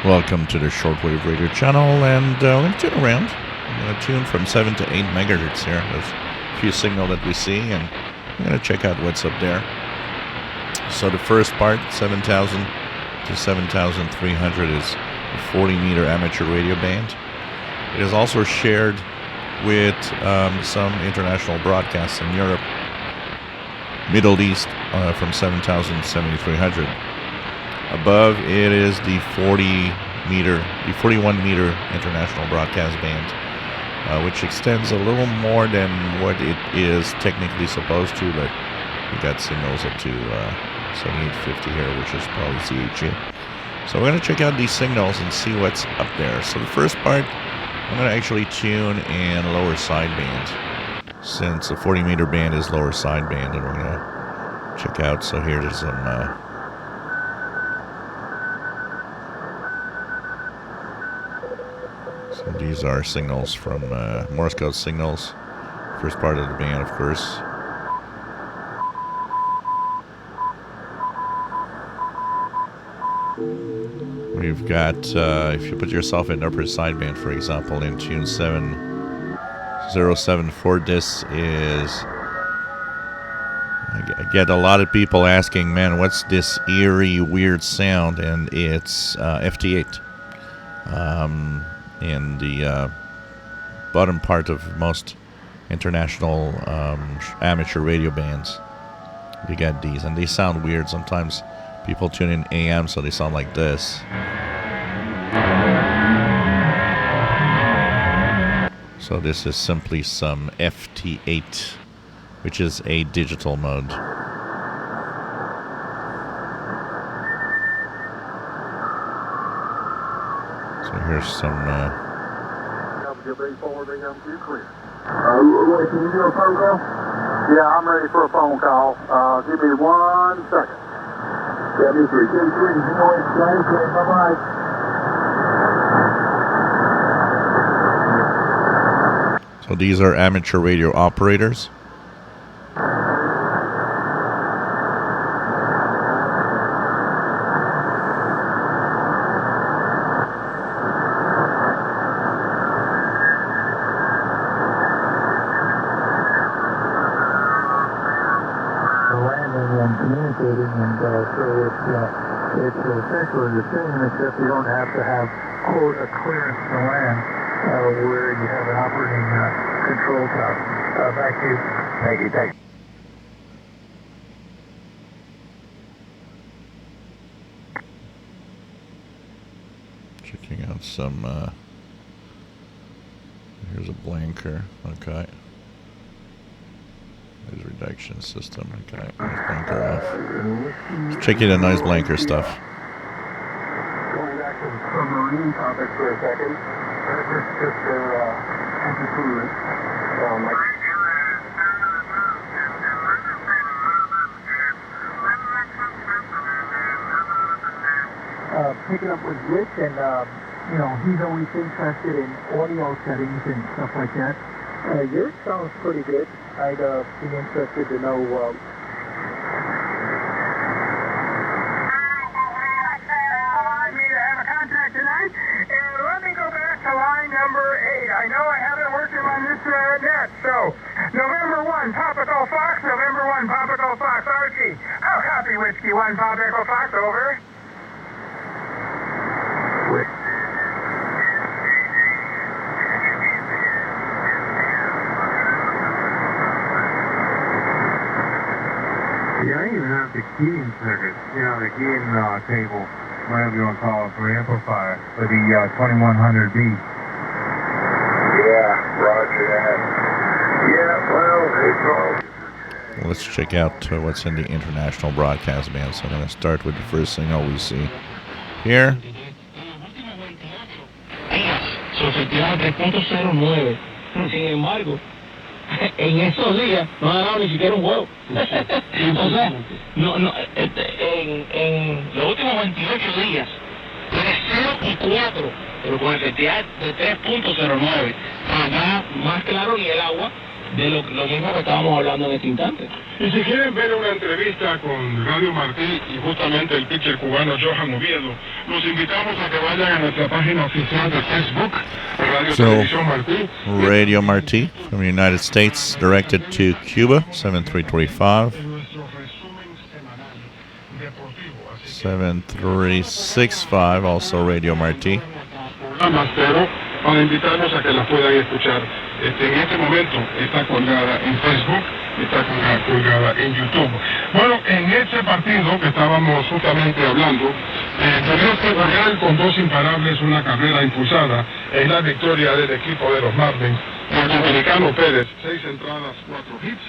Welcome to the Shortwave Radio channel, and we're going to tune around. I'm going to tune from 7 to 8 megahertz here. There's a few signal that we see, and I'm going to check out what's up there. So the first part, 7,000 to 7,300, is a 40-meter amateur radio band. It is also shared with some international broadcasts in Europe, Middle East, from 7,000 to 7,300. Above it is the 41-meter international broadcast band, which extends a little more than what it is technically supposed to, but we got signals up to 7850 here, which is probably CHU. So we're going to check out these signals and see what's up there. So the first part, I'm going to actually tune in lower sideband, since the 40-meter band is lower sideband, and we're going to check out. So here there's some so these are signals from Morse code signals, first part of the band, of course. We've got, if you put yourself in upper sideband, for example, in tune 7074, this is, I get a lot of people asking, man, what's this eerie, weird sound? And it's FT8. In the bottom part of most international amateur radio bands, you get these, and they sound weird. Sometimes people tune in AM, so they sound like this. So this is simply some FT8, which is a digital mode. So here's some. Can you do a phone call? Yeah, I'm ready for a phone call. Give me 1 second. 73, 73, bye-bye. So these are amateur radio operators. Communicating, and so it's essentially the same, except you don't have to have, quote, a clearance to land where you have an operating control tower. Back to you. Thank you. Checking out some, here's a blanker, okay. There's reduction system, okay, nice blanker off. Let's check in the noise blanker stuff. Going back to the submarine topic for a second, just anti-fluid. Picking up with Rich, and he's always interested in audio settings and stuff like that. Yours sounds pretty good. I'd be interested to know. I need to have a contact tonight, and let me go back to line number 8. I know I haven't worked him on this net, so November 1, Papa Echo Fox, November 1, Papa Echo Fox, Archie. Oh, copy Whiskey 1, Papa Echo Fox, over. Yeah, I even have the keying circuit, the keying table, whatever you want to call it, for the amplifier, for the 2100B. Yeah, roger that. Yeah, well, it's all. Let's check out what's in the international broadcast band. So I'm going to start with the first signal we see here. Su efectividad 3.09. Sin embargo, en esos días no ha dado ni siquiera un juego. O sea, en los últimos 28 días, 0 y 4, pero con efectividad de 3.09. Acá más claro ni el agua, de lo mismo que estábamos hablando en este instante. Y si quieren ver una entrevista con Radio Martí y justamente el pitcher cubano Johan Oviedo, los invitamos a que vayan a nuestra página oficial de Facebook, Radio Televisión Martí. Radio Martí from the United States, directed to Cuba, 7325. 7365, also Radio Martí. Para invitarlos a que la puedan escuchar. En este momento está colgada en Facebook, está colgada en YouTube. Bueno, en este partido que estábamos justamente hablando, perdió Real con 2 imparables, una carrera impulsada. Es la victoria del equipo de los Marlins. El dominicano Pérez, 6 entradas, 4 hits.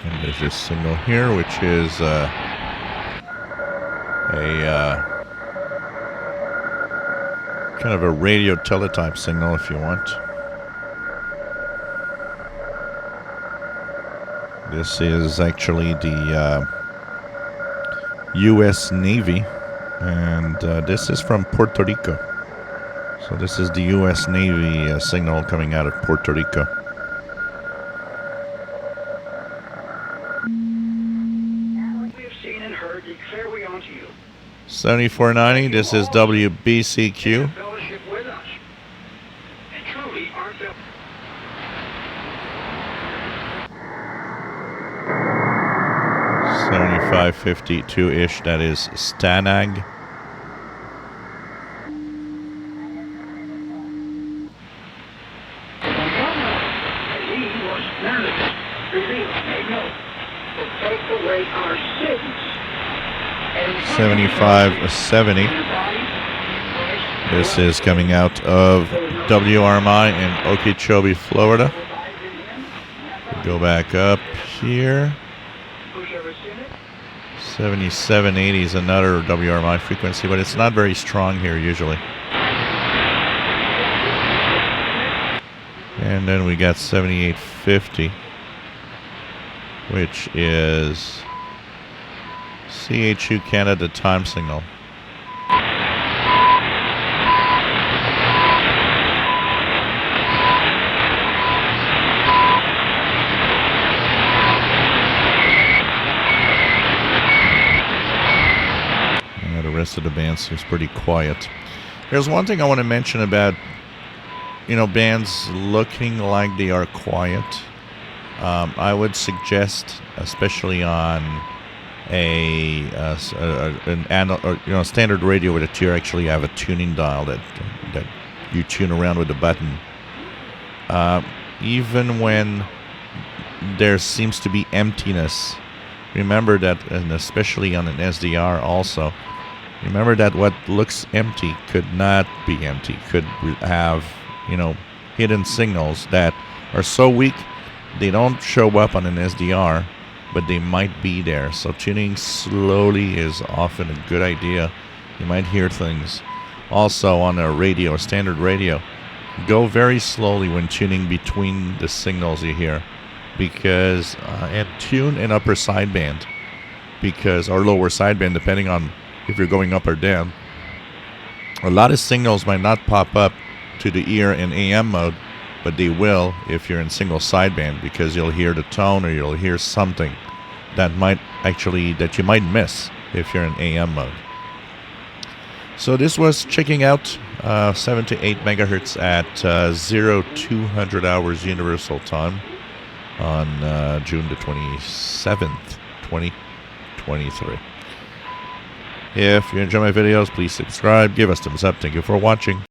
And there's this signal here, which is kind of a radio teletype signal, if you want. This is actually the U.S. Navy, and this is from Puerto Rico. So this is the U.S. Navy signal coming out of Puerto Rico. We've seen and heard, declare we unto you. 7490, this is WBCQ. Fellowship with us. And truly our fellowship. 7552-ish, that is Stanag. He was nervous. Revealed, made note. To take away our sins. 7570. This is coming out of WRMI in Okeechobee, Florida. We go back up here. 7780 is another WRMI frequency, but it's not very strong here usually. And then we got 7850, which is CHU Canada time signal. And the rest of the band seems pretty quiet. There's one thing I want to mention about, bands looking like they are quiet. I would suggest, especially on standard radio with you actually have a tuning dial that you tune around with the button. Even when there seems to be emptiness, remember that, and especially on an SDR also, remember that what looks empty could not be empty, could have hidden signals that are so weak they don't show up on an SDR, but they might be there. So tuning slowly is often a good idea. You might hear things. Also on a radio, a standard radio, go very slowly when tuning between the signals you hear, because and tune in upper sideband, or lower sideband, depending on if you're going up or down. A lot of signals might not pop up to the ear in AM mode, but they will if you're in single sideband, because you'll hear the tone or you'll hear something that you might miss if you're in AM mode. So this was checking out 7 to 8 megahertz at 0200 hours Universal Time on June the 27th, 2023. If you enjoy my videos, please subscribe, give us thumbs up. Thank you for watching.